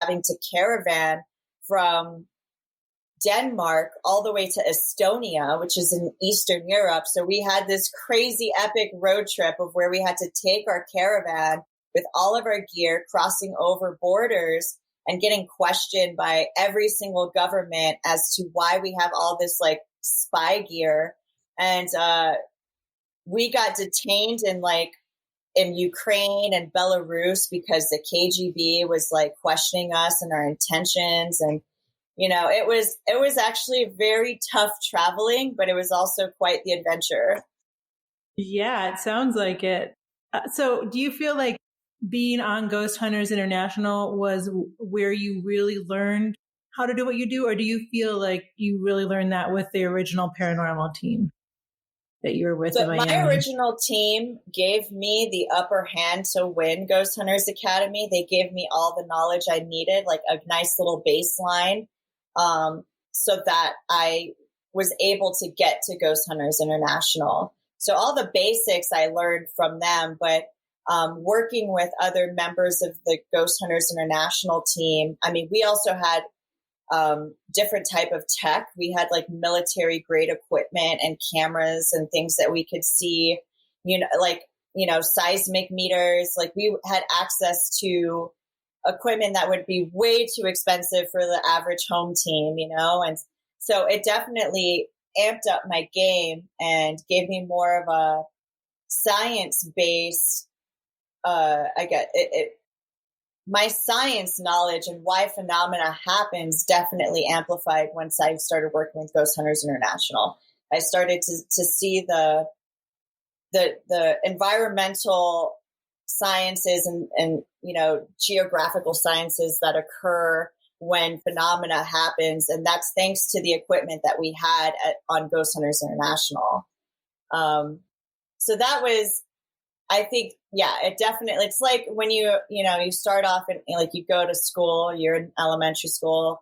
having to caravan from Denmark all the way to Estonia, which is in Eastern Europe. So we had this crazy epic road trip of where we had to take our caravan with all of our gear, crossing over borders and getting questioned by every single government as to why we have all this like spy gear. And we got detained in Ukraine and Belarus because the KGB was like questioning us and our intentions. And it was actually very tough traveling, but it was also quite the adventure. Yeah, it sounds like it. So do you feel like being on Ghost Hunters International was where you really learned how to do what you do? Or do you feel like you really learned that with the original paranormal team that you were with in Miami? My original team gave me the upper hand to win Ghost Hunters Academy. They gave me all the knowledge I needed, like a nice little baseline. So that I was able to get to Ghost Hunters International. So all the basics I learned from them, but working with other members of the Ghost Hunters International team, I mean, we also had different type of tech. We had like military grade equipment and cameras and things that we could see, seismic meters. Like we had access to equipment that would be way too expensive for the average home team, and so it definitely amped up my game and gave me more of a science-based, my science knowledge and why phenomena happens definitely amplified once I started working with Ghost Hunters International. I started to see the environmental sciences and geographical sciences that occur when phenomena happens. And that's thanks to the equipment that we had on Ghost Hunters International. So that was, I think, it definitely, it's like when you start off and like you go to school, you're in elementary school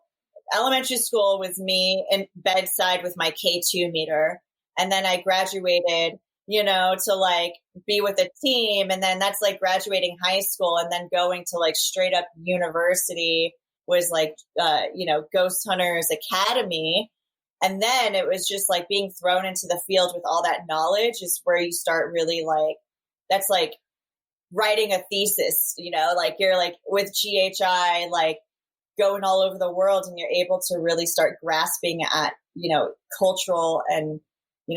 with me in bedside with my K2 meter. And then I graduated to like be with a team. And then that's like graduating high school and then going to like straight up university was like, Ghost Hunters Academy. And then it was just like being thrown into the field with all that knowledge is where you start really like, that's like writing a thesis, like you're like with GHI, like going all over the world and you're able to really start grasping at, cultural and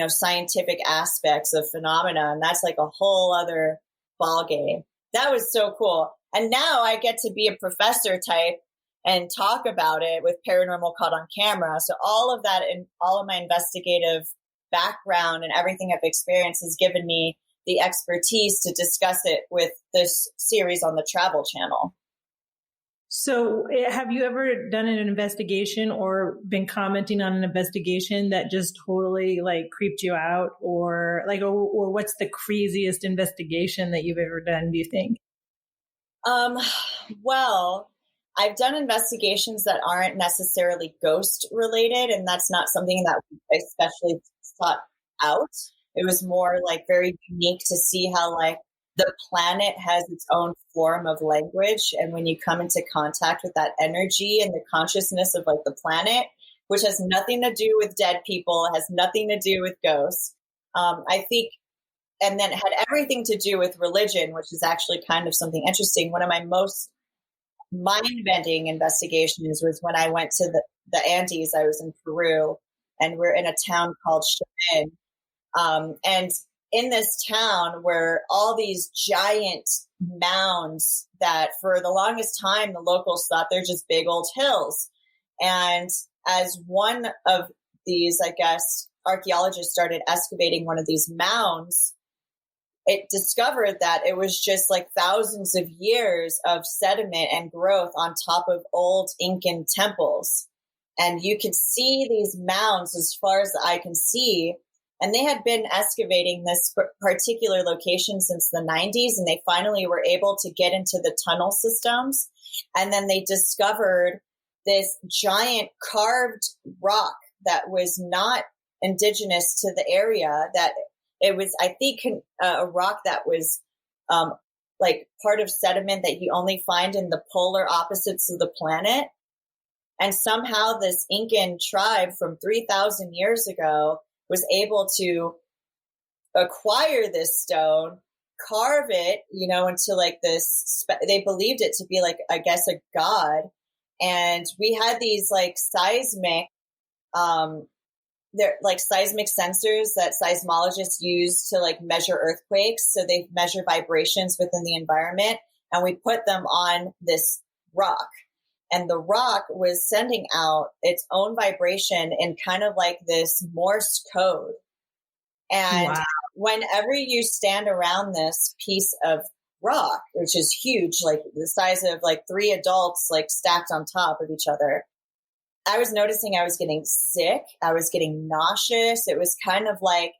scientific aspects of phenomena. And that's like a whole other ball game. That was so cool. And now I get to be a professor type and talk about it with Paranormal Caught on Camera. So all of that and all of my investigative background and everything I've experienced has given me the expertise to discuss it with this series on the Travel Channel. So have you ever done an investigation or been commenting on an investigation that just totally like creeped you out or what's the craziest investigation that you've ever done, do you think? Well, I've done investigations that aren't necessarily ghost related, and that's not something that I especially sought out. It was more like very unique to see how like the planet has its own form of language. And when you come into contact with that energy and the consciousness of like the planet, which has nothing to do with dead people, has nothing to do with ghosts, I think, and then had everything to do with religion, which is actually kind of something interesting. One of my most mind-bending investigations was when I went to the Andes. I was in Peru, and we're in a town called Shaman. And in this town were all these giant mounds that for the longest time, the locals thought they're just big old hills. And as one of these, I guess, archaeologists started excavating one of these mounds, it discovered that it was just like thousands of years of sediment and growth on top of old Incan temples. And you could see these mounds as far as the eye can see. And they had been excavating this particular location since the 90s, and they finally were able to get into the tunnel systems. And then they discovered this giant carved rock that was not indigenous to the area, that it was, I think, a rock that was like part of sediment that you only find in the polar opposites of the planet. And somehow this Incan tribe from 3,000 years ago was able to acquire this stone, carve it, into like this, they believed it to be like, I guess, a god. And we had these like they're like seismic sensors that seismologists use to like measure earthquakes. So they measure vibrations within the environment, and we put them on this rock. And the rock was sending out its own vibration in kind of like this Morse code. And Wow. whenever you stand around this piece of rock, which is huge, like the size of like 3 adults, like stacked on top of each other, I was noticing I was getting sick. I was getting nauseous. It was kind of like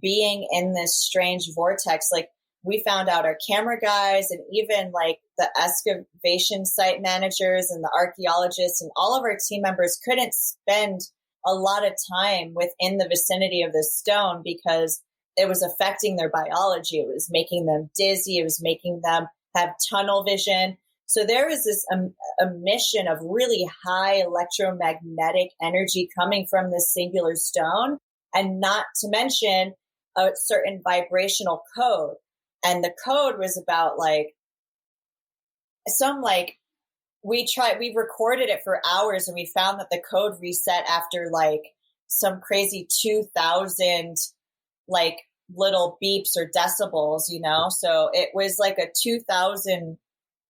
being in this strange vortex. Like, we found out, our camera guys and even like the excavation site managers and the archaeologists and all of our team members couldn't spend a lot of time within the vicinity of this stone because it was affecting their biology. It was making them dizzy. It was making them have tunnel vision. So there was this emission of really high electromagnetic energy coming from this singular stone, and not to mention a certain vibrational code. And the code was about like we recorded it for hours, and we found that the code reset after like some crazy 2,000 like little beeps or decibels, So it was like a 2,000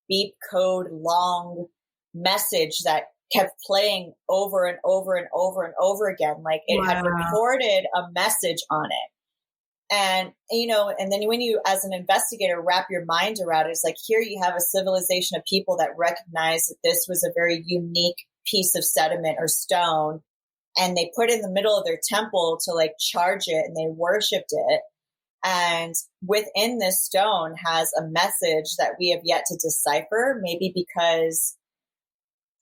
beep code long message that kept playing over and over and over and over again. Like it had recorded a message on it. And, and then when you, as an investigator, wrap your mind around it, it's like, here you have a civilization of people that recognize that this was a very unique piece of sediment or stone. And they put it in the middle of their temple to like charge it, and they worshiped it. And within this stone has a message that we have yet to decipher, maybe because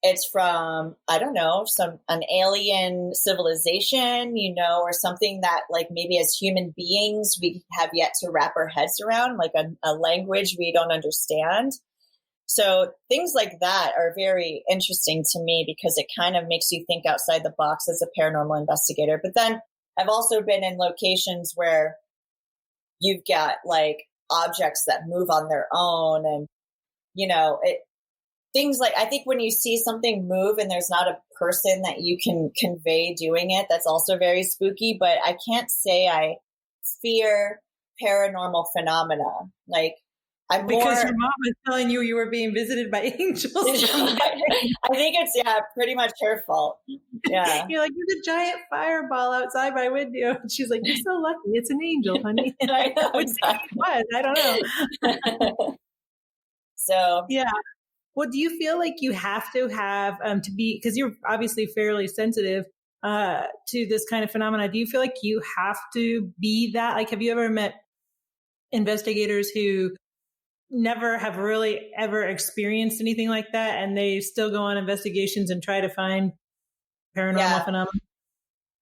it's from, I don't know, an alien civilization, or something that like maybe as human beings, we have yet to wrap our heads around, like a language we don't understand. So things like that are very interesting to me because it kind of makes you think outside the box as a paranormal investigator. But then I've also been in locations where you've got like objects that move on their own, and, things like, I think when you see something move and there's not a person that you can convey doing it, that's also very spooky. But I can't say I fear paranormal phenomena. Like, I'm because your mom was telling you were being visited by angels. I think it's, pretty much her fault. Yeah. You're like, there's a giant fireball outside my window. And she's like, you're so lucky. It's an angel, honey. And I know exactly. What? I don't know. So, yeah. Well, do you feel like you have to have to be, because you're obviously fairly sensitive to this kind of phenomena, do you feel like you have to be that? Like, have you ever met investigators who never have really ever experienced anything like that, and they still go on investigations and try to find paranormal phenomena?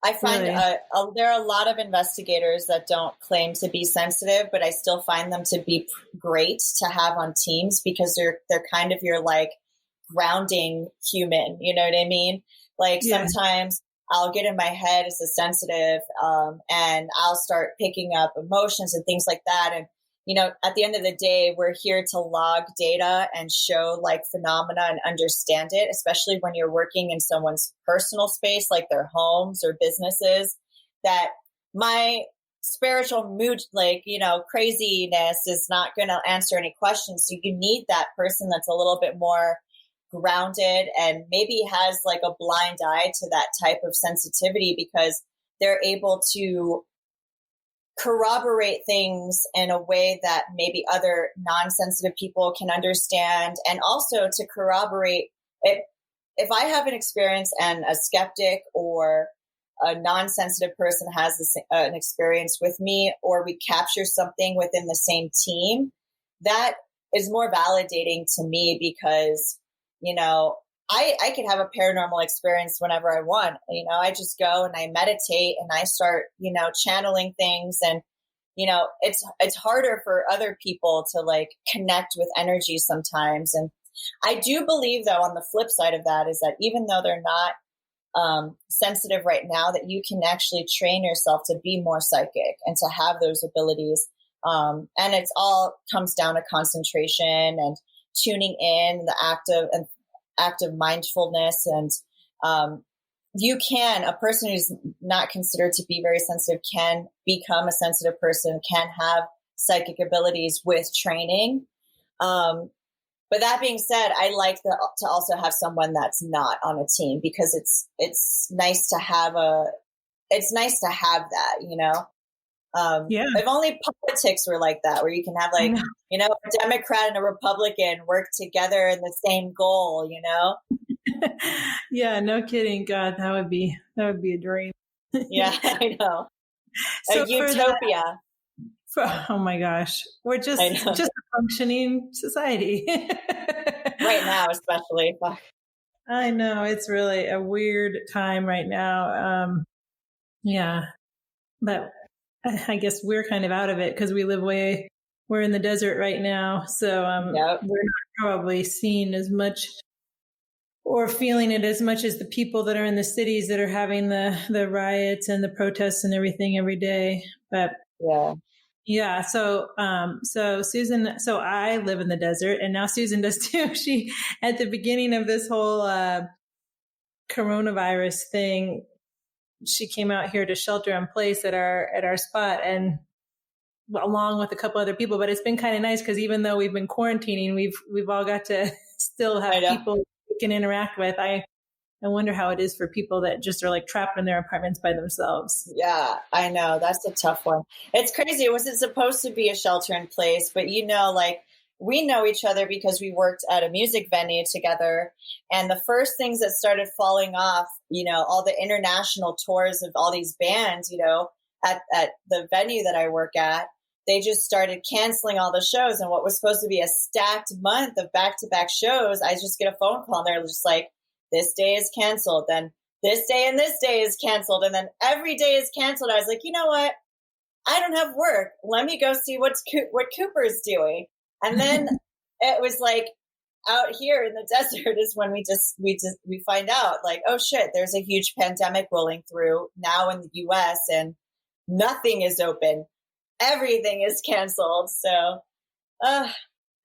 I find there are a lot of investigators that don't claim to be sensitive, but I still find them to be great to have on teams because they're kind of your like grounding human. You know what I mean? Like sometimes I'll get in my head as a sensitive, and I'll start picking up emotions and things like that. And at the end of the day, we're here to log data and show like phenomena and understand it, especially when you're working in someone's personal space, like their homes or businesses, that my spiritual mood, like, craziness is not going to answer any questions. So you need that person that's a little bit more grounded and maybe has like a blind eye to that type of sensitivity because they're able to corroborate things in a way that maybe other non-sensitive people can understand, and also to corroborate it. If I have an experience and a skeptic or a non-sensitive person has an experience with me, or we capture something within the same team, that is more validating to me because, I could have a paranormal experience whenever I want. I just go and I meditate and I start, channeling things. And it's harder for other people to like connect with energy sometimes. And I do believe, though, on the flip side of that is that even though they're not sensitive right now, that you can actually train yourself to be more psychic and to have those abilities. And it's all comes down to concentration and tuning in, the active mindfulness. And a person who's not considered to be very sensitive can become a sensitive person, can have psychic abilities with training. But that being said, I like to also have someone that's not on a team, because it's nice to have that, Yeah. If only politics were like that, where you can have like, a Democrat and a Republican work together in the same goal, Yeah, no kidding. God, that would be a dream. Yeah, I know. So A utopia. Oh my gosh, we're just a functioning society right now, especially. Fuck. I know, it's really a weird time right now. Yeah, but I guess we're kind of out of it because we're in the desert right now, so Yep. we're not probably seeing as much or feeling it as much as the people that are in the cities that are having the riots and the protests and everything every day. But yeah. So Susan, so I live in the desert, and now Susan does too. She, at the beginning of this whole coronavirus thing, she came out here to shelter in place at our spot, and along with a couple other people. But it's been kind of nice because even though we've been quarantining, we've all got to still have people we can interact with. I wonder how it is for people that just are like trapped in their apartments by themselves. Yeah, I know. That's a tough one. It's crazy. It wasn't supposed to be a shelter in place, but like we know each other because we worked at a music venue together. And the first things that started falling off, all the international tours of all these bands, at the venue that I work at, they just started canceling all the shows. And what was supposed to be a stacked month of back-to-back shows, I just get a phone call and they're just like, this day is canceled, then this day and this day is canceled, and then every day is canceled. I was like, you know what? I don't have work. Let me go see what Cooper's doing. And then it was like out here in the desert is when we find out like, oh shit, there's a huge pandemic rolling through now in the US and nothing is open. Everything is canceled. So,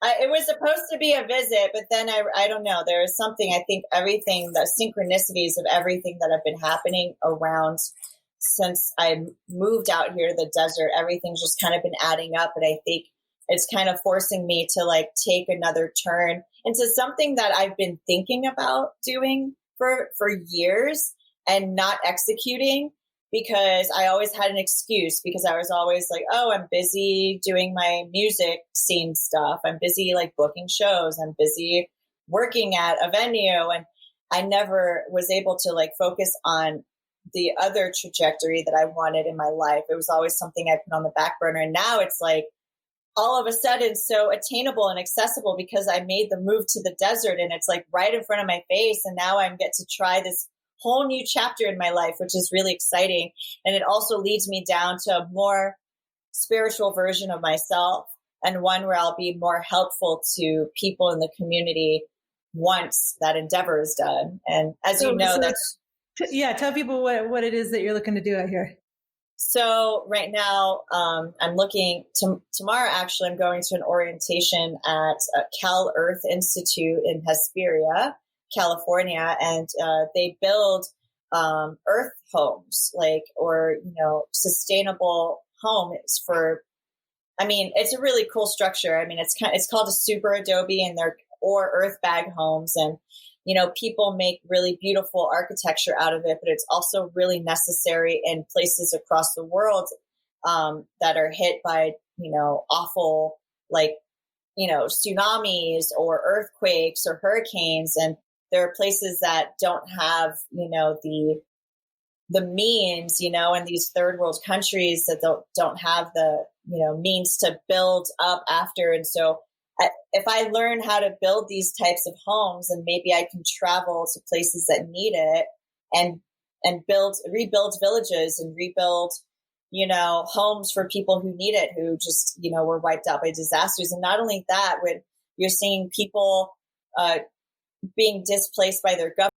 it was supposed to be a visit, but then I don't know. There is something, I think the synchronicities of everything that have been happening around since I moved out here to the desert, everything's just kind of been adding up. And I think it's kind of forcing me to like take another turn into something that I've been thinking about doing for years and not executing, because I always had an excuse, because I was always like, oh, I'm busy doing my music scene stuff. I'm busy like booking shows. I'm busy working at a venue. And I never was able to like focus on the other trajectory that I wanted in my life. It was always something I put on the back burner. And now it's like all of a sudden so attainable and accessible because I made the move to the desert and it's like right in front of my face. And now I get to try this whole new chapter in my life, which is really exciting. And it also leads me down to a more spiritual version of myself, and one where I'll be more helpful to people in the community once that endeavor is done. And as you know, tell people what it is that you're looking to do out here. So right now, I'm looking tomorrow. Actually, I'm going to an orientation at Cal Earth Institute in Hesperia, California, and they build earth homes, sustainable homes for. I mean, it's a really cool structure. I mean, it's called a super adobe, and or earth bag homes, and people make really beautiful architecture out of it, but it's also really necessary in places across the world that are hit by awful tsunamis or earthquakes or hurricanes, and there are places that don't have, the means, in these third world countries that don't have the, means to build up after. And so if I learn how to build these types of homes, and maybe I can travel to places that need it and rebuild villages and rebuild homes for people who need it, who just, were wiped out by disasters. And not only that, when you're seeing people being displaced by their government,